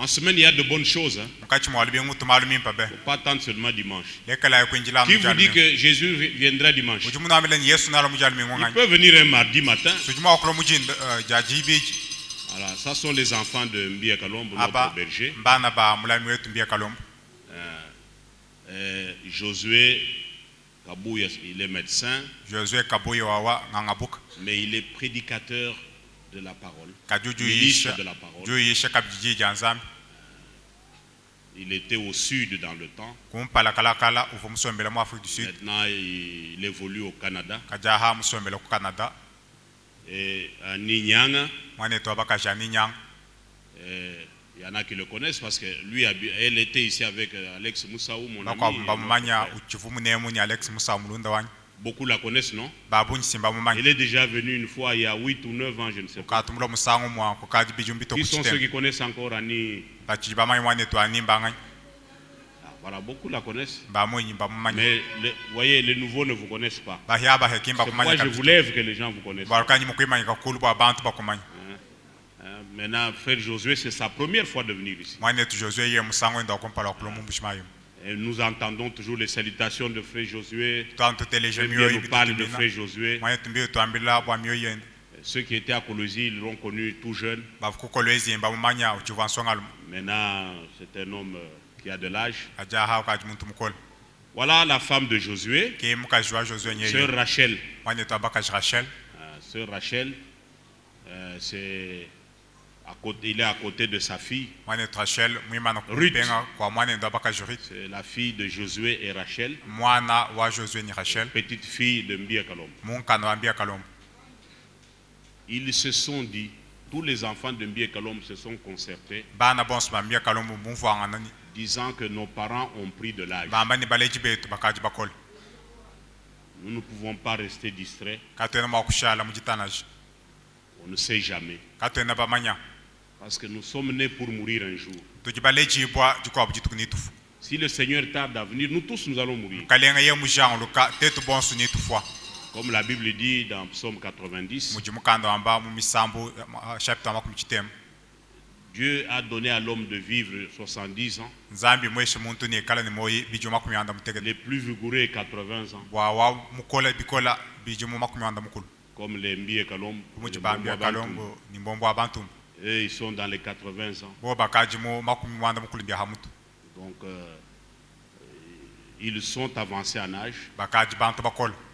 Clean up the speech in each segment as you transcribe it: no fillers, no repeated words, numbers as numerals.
En semaine, il y a de bonnes choses. Hein. Pas attendre seulement dimanche. Qui vous dit que Jésus viendra dimanche? Il peut venir un mardi matin. Voilà, ça sont les enfants de Mbia Kalombo, notre berger. Josué Kabouya, il est médecin. Mais il est prédicateur de la parole. Ministre de la parole. Il était au sud dans le temps. Maintenant, il évolue au Canada. Et à Ninyang, il y en a qui le connaissent parce que lui, elle était ici avec Alex Moussaou, mon ami. Beaucoup la connaissent, non? Il est déjà venu une fois il y a 8 ou 9 ans, je ne sais pas. Qui sont ceux qui connaissent encore Annie? Voilà, beaucoup la connaissent. Mais vous voyez, les nouveaux ne vous connaissent pas. C'est pourquoi je vous lève que les gens vous connaissent. Maintenant, frère Josué, c'est sa première fois de venir ici. Et nous entendons toujours les salutations de frère Josué. Nous parlent de frère Josué. Ceux qui étaient à Colosie, ils l'ont connu tout jeune. Maintenant, c'est un homme qui a de l'âge. Voilà la femme de Josué, sœur Rachel. Sœur Rachel, il est à côté de sa fille. Ruth. C'est la fille de Josué et Rachel. Petite fille de Mbia Kalombo. Ils se sont dit, tous les enfants de Mbia Kalombo se sont concertés, disant que nos parents ont pris de l'âge. Nous ne pouvons pas rester distraits. On ne sait jamais. Parce que nous sommes nés pour mourir un jour. Si le Seigneur tarde à venir, nous tous nous allons mourir. Comme la Bible dit dans Psaume 90, Dieu a donné à l'homme de vivre 70 ans. Les plus vigoureux 80 ans. Comme les Mbia Kalombo. Et ils sont dans les 80 ans. Donc, ils sont avancés en âge.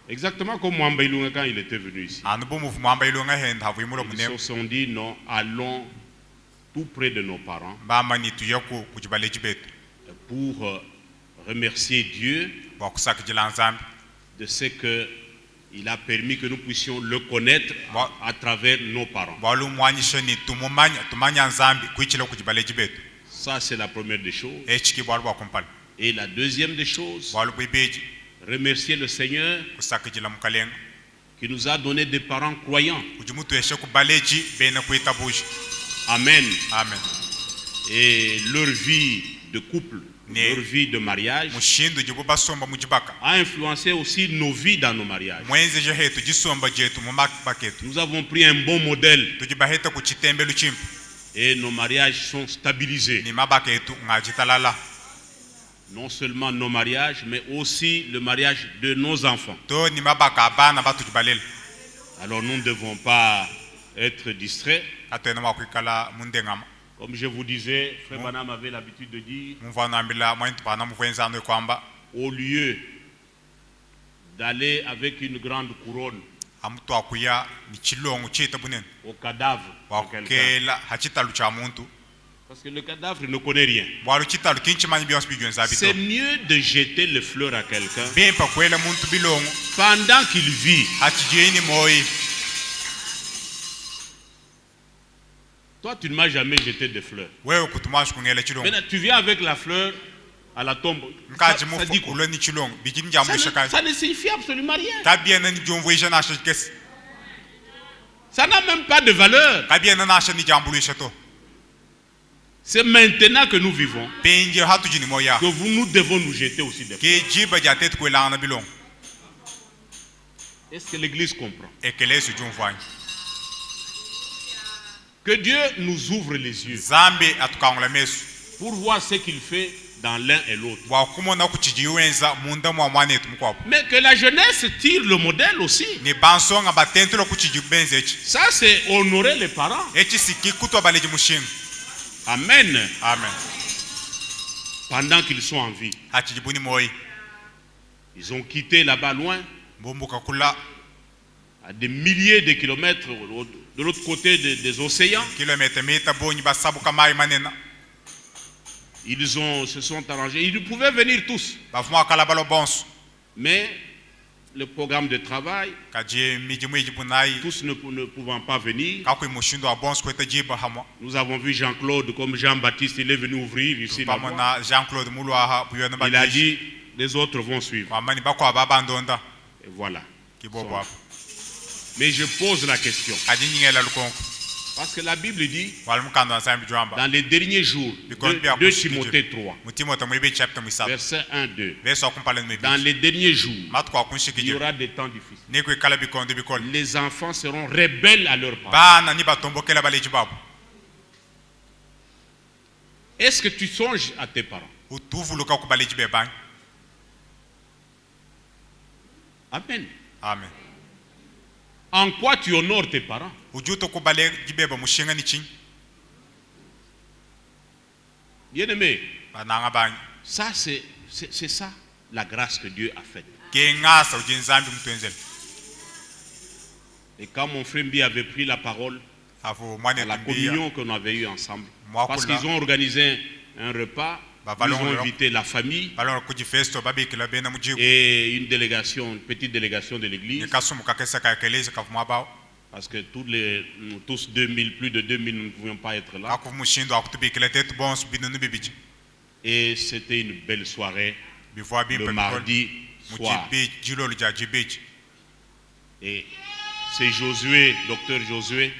Exactement comme Mwamba Ilunga quand il était venu ici. Ils se sont dit, non, allons tout près de nos parents pour remercier Dieu de ce qu'il a permis que nous puissions le connaître à travers nos parents. Ça, c'est la première des choses. Et la deuxième des choses, remercier le Seigneur qui nous a donné des parents croyants. Amen. Amen. Et leur vie de couple, leur vie de mariage a influencé aussi nos vies dans nos mariages. Nous avons pris un bon modèle et nos mariages sont stabilisés. Non seulement nos mariages, mais aussi le mariage de nos enfants. Alors nous ne devons pas être distraits. Comme je vous disais, Frère Branham avait l'habitude de dire, au lieu d'aller avec une grande couronne au cadavre de quelqu'un, parce que le cadavre ne connaît rien, c'est mieux de jeter les fleurs à quelqu'un pendant qu'il vit. Toi, tu ne m'as jamais jeté de fleurs. Maintenant, tu viens avec la fleur à la tombe. Ça dit quoi? Ça ne signifie absolument rien. Ça n'a même pas de valeur. C'est maintenant que nous vivons que nous devons nous jeter aussi des fleurs. Est-ce que l'Église comprend? Que Dieu nous ouvre les yeux pour voir ce qu'il fait dans l'un et l'autre. Mais que la jeunesse tire le modèle aussi. Ça, c'est honorer les parents. Amen. Amen. Pendant qu'ils sont en vie. Ils ont quitté là-bas loin, à des milliers de kilomètres de l'autre côté des océans. Ils se sont arrangés. Ils pouvaient venir tous. Mais le programme de travail, tous ne pouvant pas venir. Nous avons vu Jean-Claude comme Jean-Baptiste, il est venu ouvrir ici. Il a dit, les autres vont suivre. Et voilà. Mais je pose la question. Parce que la Bible dit, dans les derniers jours, 2 Timothée 3, verset 1-2, dans les derniers jours, il y aura des temps difficiles. Les enfants seront rebelles à leurs parents. Est-ce que tu songes à tes parents? Amen. Amen. En quoi tu honores tes parents? Bien-aimé, ça c'est ça la grâce que Dieu a faite. Et quand mon frère Mbi avait pris la parole à la communion qu'on avait eue ensemble, parce qu'ils ont organisé un repas, ils ont invité la famille et une petite délégation de l'église. Parce que tous 2000, plus de 2000, nous ne pouvions pas être là. Et c'était une belle soirée, le mardi soir. Et c'est Josué, docteur Josué,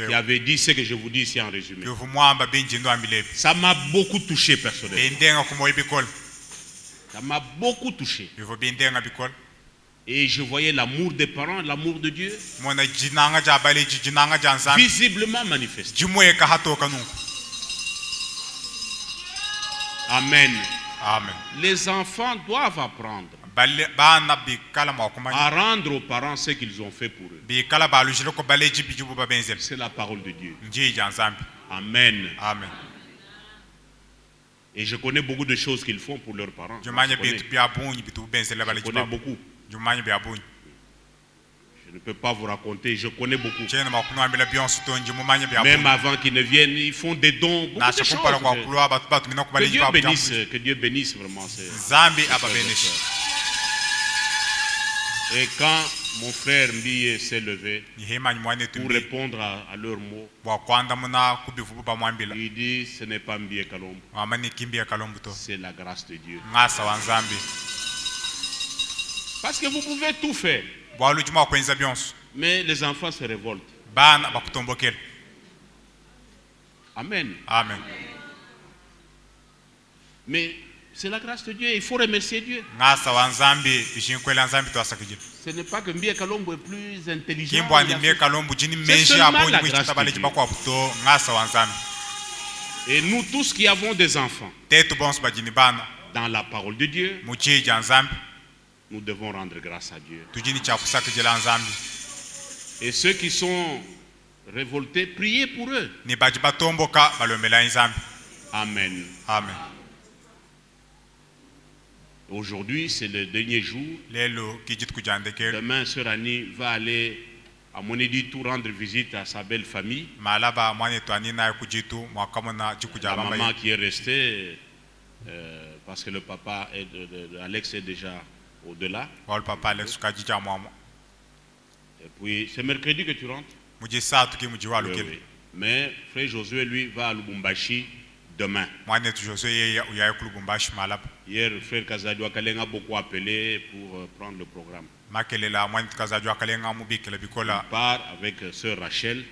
qui avait dit ce que je vous dis ici en résumé. Ça m'a beaucoup touché personnellement. Ça m'a beaucoup touché. Et je voyais l'amour des parents, l'amour de Dieu, visiblement manifesté. Amen. Amen. Les enfants doivent apprendre à rendre aux parents ce qu'ils ont fait pour eux. C'est la parole de Dieu. Amen. Amen. Et je connais beaucoup de choses qu'ils font pour leurs parents. Je connais beaucoup. Je ne peux pas vous raconter, je connais beaucoup. Même avant qu'ils ne viennent, ils font des dons, beaucoup de choses. Que Dieu bénisse vraiment. Et quand mon frère Mbi s'est levé pour répondre à leurs mots, il dit ce n'est pas Mbi Kalombo, c'est la grâce de Dieu. Parce que vous pouvez tout faire, mais les enfants se révoltent. Amen. Amen. Mais c'est la grâce de Dieu, il faut remercier Dieu. Ce n'est pas que Mbi Kalombo est plus intelligent. C'est seulement la grâce de Dieu. Et nous tous qui avons des enfants, dans la parole de Dieu, nous devons rendre grâce à Dieu. Et ceux qui sont révoltés, priez pour eux. Amen. Amen. Aujourd'hui, c'est le dernier jour. Demain, Sœur Annie va aller à Monedi tout rendre visite à sa belle famille. La maman qui est restée, parce que le papa Alex est déjà au-delà. Et puis, c'est mercredi que tu rentres. Oui. Mais frère Josué, lui, va à Lubumbashi demain. Hier, frère Kazadi Wakalenga a beaucoup appelé pour prendre le programme. Il part avec sœur Rachel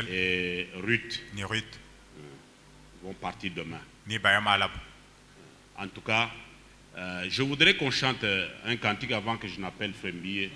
et Ruth. Ils vont partir demain. En tout cas, je voudrais qu'on chante un cantique avant que je n'appelle Frère Mbi.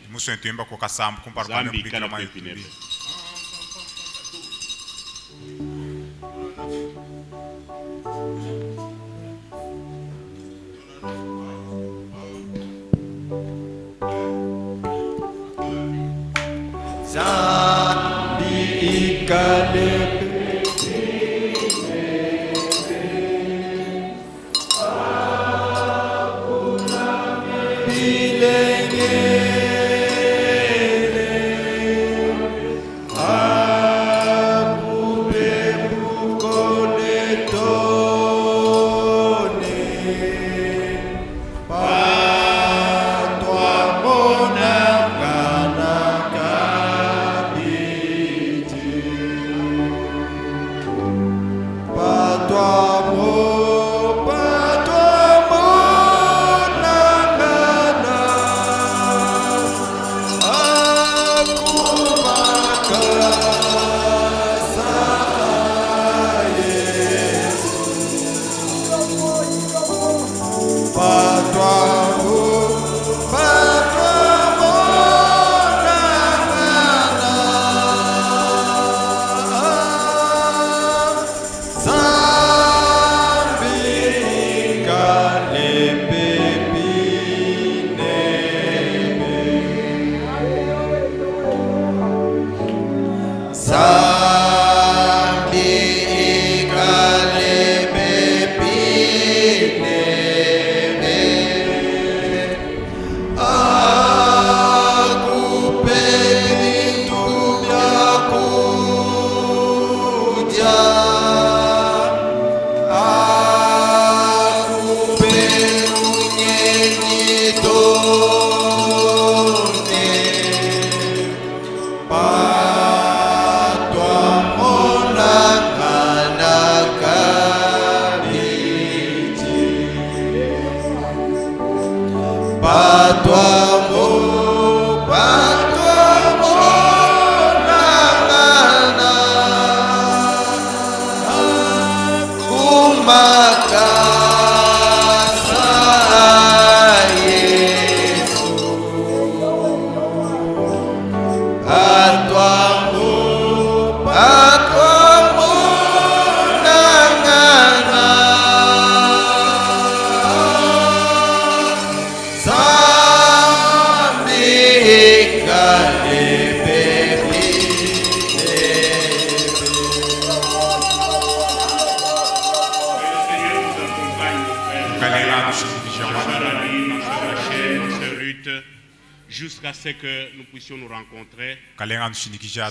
Jusqu'à ce que nous puissions nous rencontrer.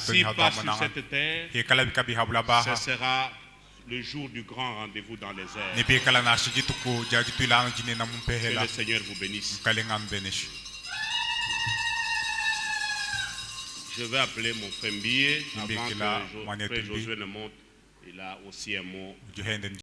Si pas sur cette terre, ce sera le jour du grand rendez-vous dans les airs. Que le Seigneur vous bénisse. Je vais appeler mon frère Mbie avant que Frère Josué ne monte. Il a aussi un mot.